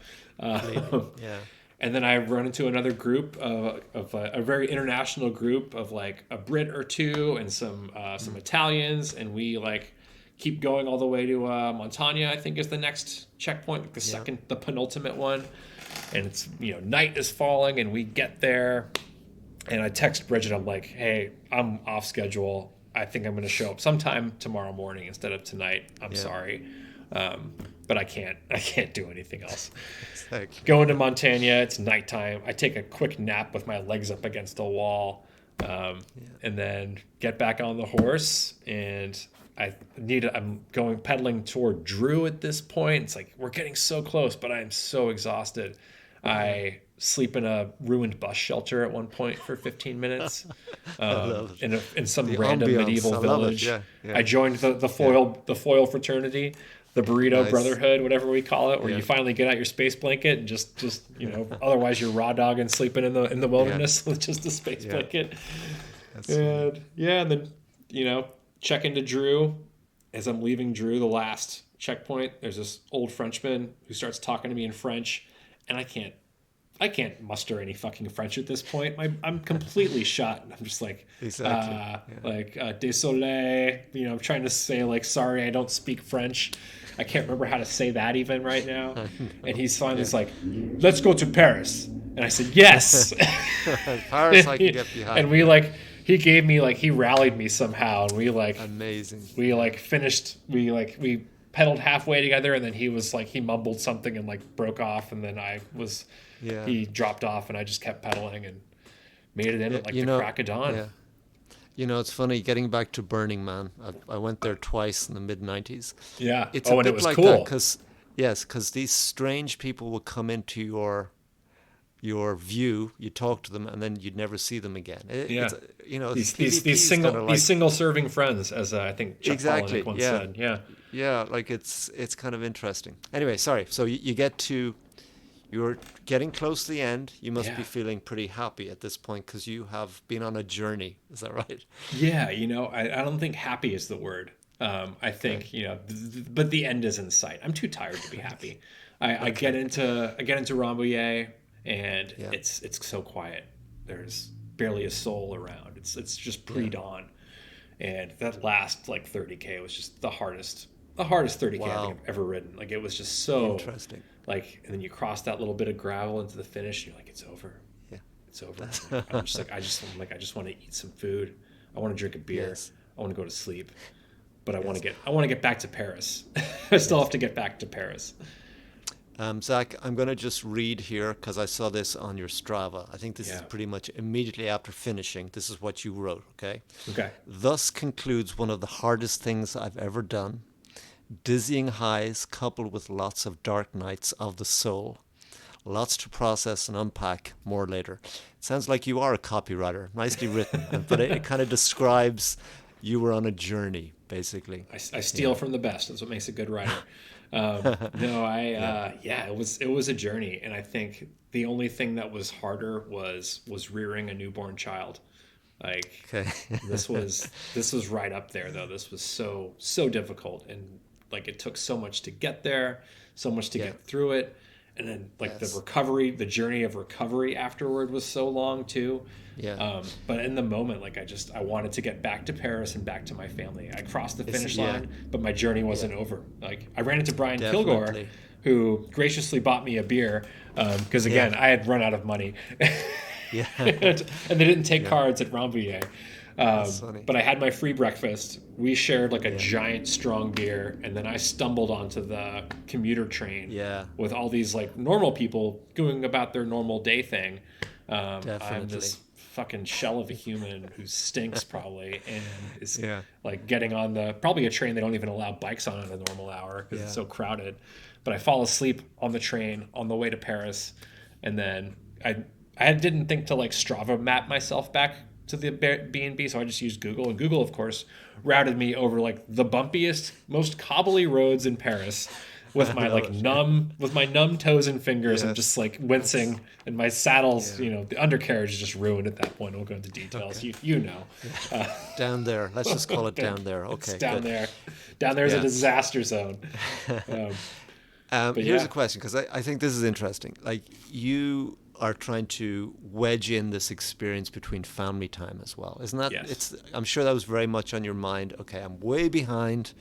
And then I run into another group of a very international group of a Brit or two and some Italians, and we keep going all the way to Montagna, I think is the next checkpoint, the penultimate one. And it's night is falling, and we get there, and I text Bridget. I'm like, hey, I'm off schedule. I think I'm going to show up sometime tomorrow morning instead of tonight. I'm sorry. But I can't do anything else. Going to Montagna, it's nighttime. I take a quick nap with my legs up against the wall, and then get back on the horse. And I'm going pedaling toward Drew at this point. It's we're getting so close, but I'm so exhausted. I sleep in a ruined bus shelter at one point for 15 minutes in some random ambience. Medieval village. I joined the foil fraternity. The burrito brotherhood, whatever we call it, where you finally get out your space blanket and just otherwise you're raw dogging sleeping in the wilderness with just a space blanket. And then check into Drew. As I'm leaving Drew, the last checkpoint, there's this old Frenchman who starts talking to me in French, and I can't muster any fucking French at this point. I'm completely shot. I'm just désolé. I'm trying to say sorry, I don't speak French. I can't remember how to say that even right now. And he's finally let's go to Paris. And I said, yes. Paris I can get behind. And he gave me he rallied me somehow. And we amazing. We finished, we pedaled halfway together, and then he was he mumbled something and broke off. And then he dropped off, and I just kept pedaling and made it in at the crack of dawn. Yeah. It's funny getting back to Burning Man. I went there twice in the mid-90s. Yeah. It's a bit it was like cool. that because these strange people will come into your view. You talk to them, and then you'd never see them again. These single serving friends, as I think Chuck Palahniuk once said. Yeah. It's kind of interesting. Anyway, sorry. So you get to You're getting close to the end. You must be Yeah. feeling pretty happy at this point because you have been on a journey. Is that right? Yeah, I don't think happy is the word. I Okay. think, but the end is in sight. I'm too tired to be happy. I get Okay. into Rambouillet, and Yeah. it's so quiet. There's barely a soul around. It's just Yeah. pre-dawn. And that last like 30K was just the hardest 30K I think Wow. I've ever ridden. Like it was just so Interesting. like, and then you cross that little bit of gravel into the finish, and you're like, it's over. Yeah. It's over. Like, I'm like, I just want to eat some food. I want to drink a beer. Yes. I want to go to sleep. But Yes. I want to get back to Paris. I still Yes. have to get back to Paris. Zach, I'm going to just read here because I saw this on your Strava. I think this is Yeah. pretty much immediately after finishing. This is what you wrote, okay? Okay. Thus concludes one of the hardest things I've ever done. Dizzying highs coupled with lots of dark nights of the soul. Lots to process and unpack more later. It sounds like you are a copywriter. Nicely written, but it kind of describes you were on a journey, basically. I steal from the best. That's what makes a good writer. No, yeah, it was a journey, and I think the only thing that was harder was rearing a newborn child. Like Okay. this was right up there though. This was so difficult, and like it took so much to get there, so much to Yeah. get through it, and then like Yes. the journey of recovery afterward was so long too. Yeah. But in the moment, like I wanted to get back to Paris and back to my family. I crossed the finish Yeah. line, but my journey wasn't over. Like I ran into Brian Kilgore, Definitely. who graciously bought me a beer because again, I had run out of money. Yeah. and they didn't take cards at Rambouillet. That's funny. But I had my free breakfast. We shared like a giant strong beer, and then I stumbled onto the commuter train Yeah. with all these like normal people going about their normal day thing. I'm Definitely. this fucking shell of a human who stinks probably and is Yeah. like getting on probably a train they don't even allow bikes on at a normal hour because it's Yeah. so crowded. But I fall asleep on the train on the way to Paris, and then I didn't think to like Strava map myself back to the B&B, so I just used Google, and Google of course routed me over like the bumpiest, most cobbly roads in Paris with my like numb toes and fingers and Yes. just like wincing, and my saddles, the undercarriage is just ruined at that point. I won't go into details. Okay. You know. Down there. Let's just call it down there. Okay. It's down good. there. Down there is a Yeah. disaster zone. But Here's yeah. a question because I think this is interesting. Like you are trying to wedge in this experience between family time as well, isn't that? Yes. I'm sure that was very much on your mind. Okay, I'm way behind.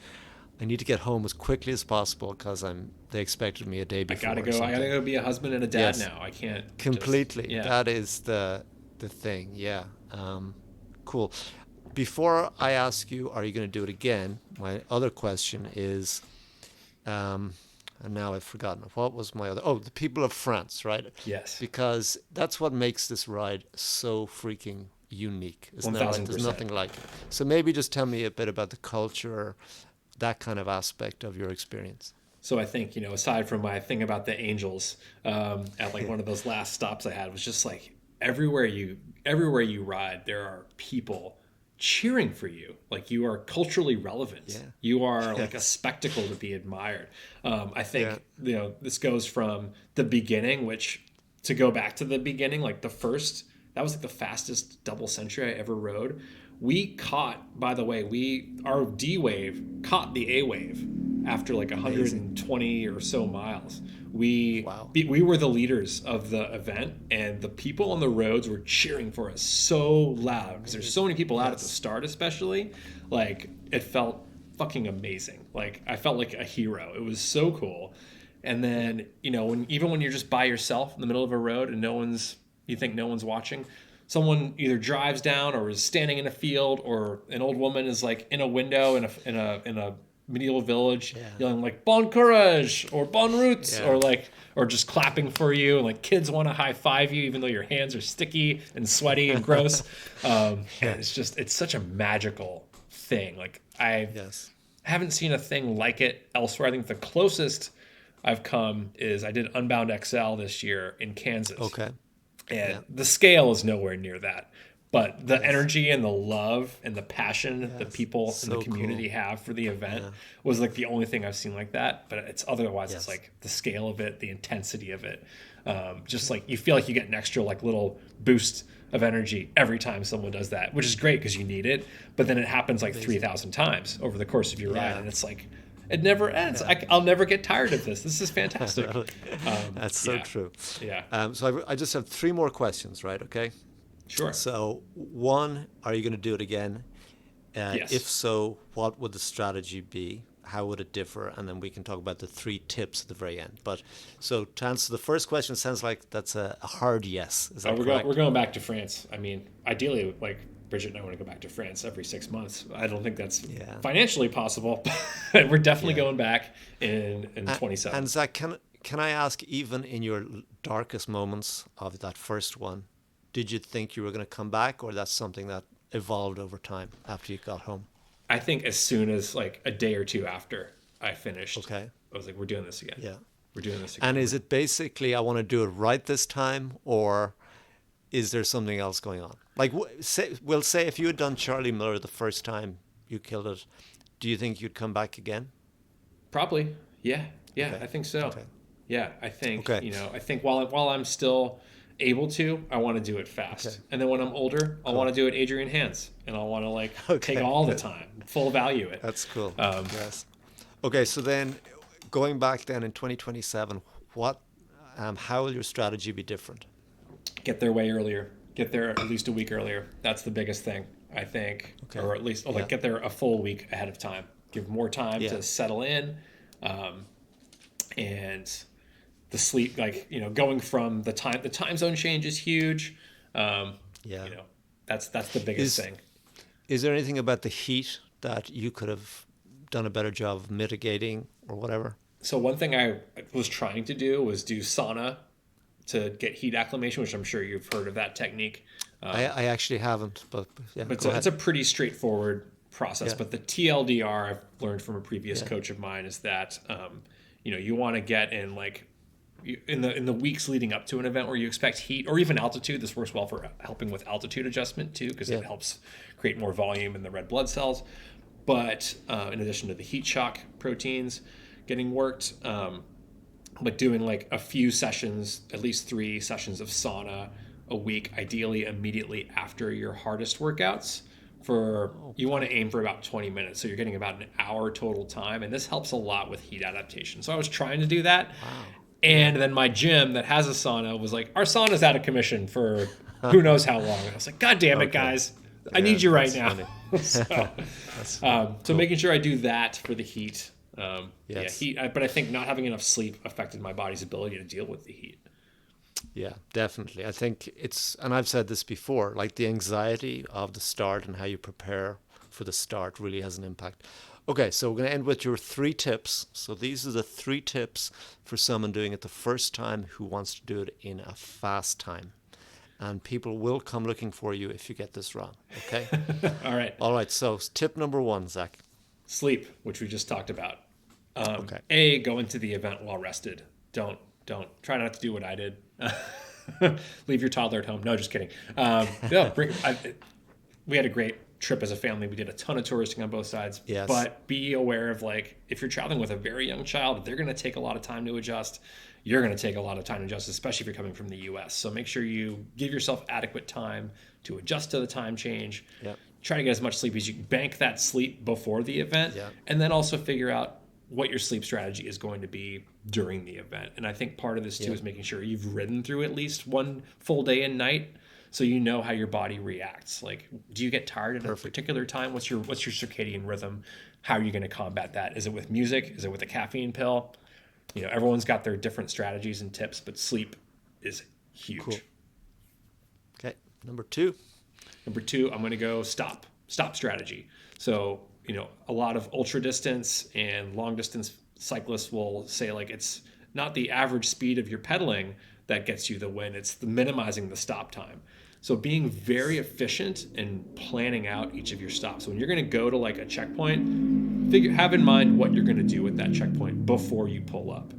I need to get home as quickly as possible because they expected me a day I before. gotta or go. I something. gotta go be a husband and a dad Yes. now. I can't Completely. Yeah. That is the thing. Yeah. Cool. Before I ask you, are you going to do it again? My other question is, and now I've forgotten. What was my other? Oh, the people of France, right? Yes. Because that's what makes this ride so freaking unique. Isn't that right? There's 1000%. nothing like it. So maybe just tell me a bit about the culture, that kind of aspect of your experience. So I think, aside from my thing about the angels, at like one of those last stops I had was just like everywhere you ride, there are people cheering for you. Like you are culturally relevant. Yeah. You are like a spectacle to be admired. I think, this goes from the beginning, which to go back to the beginning, like that was like the fastest double century I ever rode. We caught, by the way, our D wave caught the A wave after like 120 or so miles. We were the leaders of the event, and the people on the roads were cheering for us so loud because there's so many people out at the start, especially. Like it felt fucking amazing. Like I felt like a hero. It was so cool. And then when you're just by yourself in the middle of a road and you think no one's watching, someone either drives down or is standing in a field, or an old woman is like in a window in a medieval village yelling like bon courage or bon route, or just clapping for you, and like kids want to high five you even though your hands are sticky and sweaty and gross. And it's such a magical thing. Like I haven't seen a thing like it elsewhere. I think the closest I've come is I did Unbound XL this year in Kansas. Okay. And the scale is nowhere near that. But the energy and the love and the passion that the people in the So community cool. have for the event Yeah. was like the only thing I've seen like that. But it's otherwise, it's Yes. like the scale of it, the intensity of it. Just like you feel like you get an extra like little boost of energy every time someone does that, which is great because you need it. But then it happens like 3,000 times over the course of your ride. Yeah. And it's like, it never ends. I'll never get tired of this. This is fantastic. That's so Yeah. true. Yeah. So I just have three more questions, right? Okay. Sure. So one, are you going to do it again? Yes. If so, what would the strategy be? How would it differ? And then we can talk about the three tips at the very end. But so to answer the first question, sounds like that's a hard yes. Is that correct? We're going back to France. I mean, ideally, like Bridget and I want to go back to France every 6 months. I don't think that's financially possible, but we're definitely going back in 27. And Zach, can I ask, even in your darkest moments of that first one, did you think you were going to come back, or that's something that evolved over time after you got home? I think as soon as like a day or two after I finished, Okay. I was like, we're doing this again. Yeah. We're doing this again. And is it basically, I want to do it right this time, or is there something else going on? Like, we'll say if you had done Charly Miller the first time you killed it, do you think you'd come back again? Probably. Yeah. Yeah, Okay. I think so. Okay. Yeah, I think, Okay. I think while I'm still able to, I want to do it fast. Okay. And then when I'm older, I'll want to do it Adrian hands, and I'll want to like Okay. take all the time, full value it. That's cool. Yes. Okay, so then going back then in 2027, how will your strategy be different? Get there way earlier. Get there at least a week earlier. That's the biggest thing, I think. Okay. Or at least get there a full week ahead of time. Give more time to settle in. And the sleep, like, going from the time zone change is huge. That's the biggest thing. Is there anything about the heat that you could have done a better job of mitigating or whatever? So one thing I was trying to do was do sauna to get heat acclimation, which I'm sure you've heard of that technique. I actually haven't, but yeah. But Go it's a pretty straightforward process. Yeah. But the TLDR I've learned from a previous coach of mine is that you want to get in like in the weeks leading up to an event where you expect heat or even altitude. This works well for helping with altitude adjustment too, because it helps create more volume in the red blood cells. But in addition to the heat shock proteins getting worked, but doing like a few sessions, at least 3 sessions of sauna a week, ideally immediately after your hardest workouts. You want to aim for about 20 minutes, so you're getting about an hour total time, and this helps a lot with heat adaptation. So I was trying to do that. Wow. And then my gym that has a sauna was like, our sauna's out of commission for who knows how long. And I was like, God damn it, guys. I need you right now. So making sure I do that for the heat. Heat. But I think not having enough sleep affected my body's ability to deal with the heat. Yeah, definitely. I think and I've said this before, like the anxiety of the start and how you prepare for the start really has an impact. Okay, so we're going to end with your 3 tips. So these are the 3 tips for someone doing it the first time who wants to do it in a fast time. And people will come looking for you if you get this wrong, okay? All right, so tip number 1, Zach. Sleep, which we just talked about. Okay. Go into the event well rested. Don't try not to do what I did. Leave your toddler at home. No, just kidding. We had a great trip as a family. We did a ton of touristing on both sides. Yes. But be aware of, like, if you're traveling with a very young child, they're going to take a lot of time to adjust. You're going to take a lot of time to adjust, especially if you're coming from the U.S. So make sure you give yourself adequate time to adjust to the time change. Yep. Try to get as much sleep as you can. Bank that sleep before the event. Yep. And then also figure out what your sleep strategy is going to be during the event. And I think part of this too is making sure you've ridden through at least one full day and night, so you know how your body reacts. Like, do you get tired at a particular time? What's your circadian rhythm? How are you going to combat that? Is it with music? Is it with a caffeine pill? Everyone's got their different strategies and tips, but sleep is huge. Cool. Okay, number 2. Number 2, I'm going to go stop strategy. So, a lot of ultra distance and long distance cyclists will say, like, it's not the average speed of your pedaling that gets you the win. It's the minimizing the stop time. So being very efficient and planning out each of your stops. When you're going to go to like a checkpoint, have in mind what you're going to do with that checkpoint before you pull up.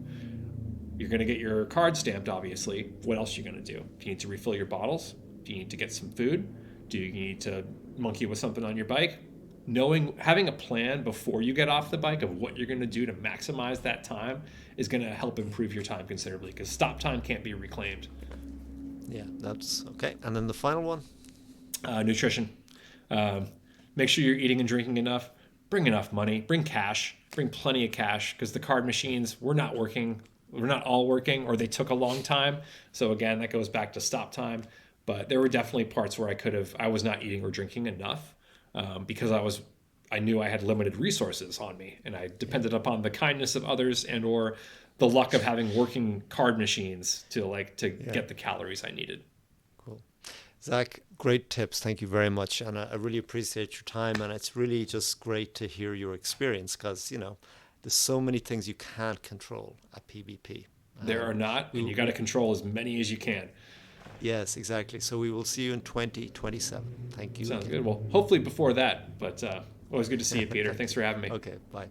You're going to get your card stamped, obviously. What else are you going to do? Do you need to refill your bottles? Do you need to get some food? Do you need to monkey with something on your bike? Having a plan before you get off the bike of what you're going to do to maximize that time is going to help improve your time considerably, because stop time can't be reclaimed. Yeah, that's okay. And then the final one? Nutrition. Make sure you're eating and drinking enough. Bring enough money. Bring cash. Bring plenty of cash, because the card machines were not working. We're not all working, or they took a long time. So again, that goes back to stop time. But there were definitely parts where I was not eating or drinking enough, because I knew I had limited resources on me, and I depended upon the kindness of others and or the luck of having working card machines to get the calories I needed. Cool. Zach, great tips. Thank you very much. And I really appreciate your time. And it's really just great to hear your experience, because, there's so many things you can't control at PBP. There are not, and you got to control as many as you can. Yes, exactly. So we will see you in 2027. Thank you. Sounds good. Well, hopefully before that, but always good to see you, Peter. Thanks for having me. Okay, bye.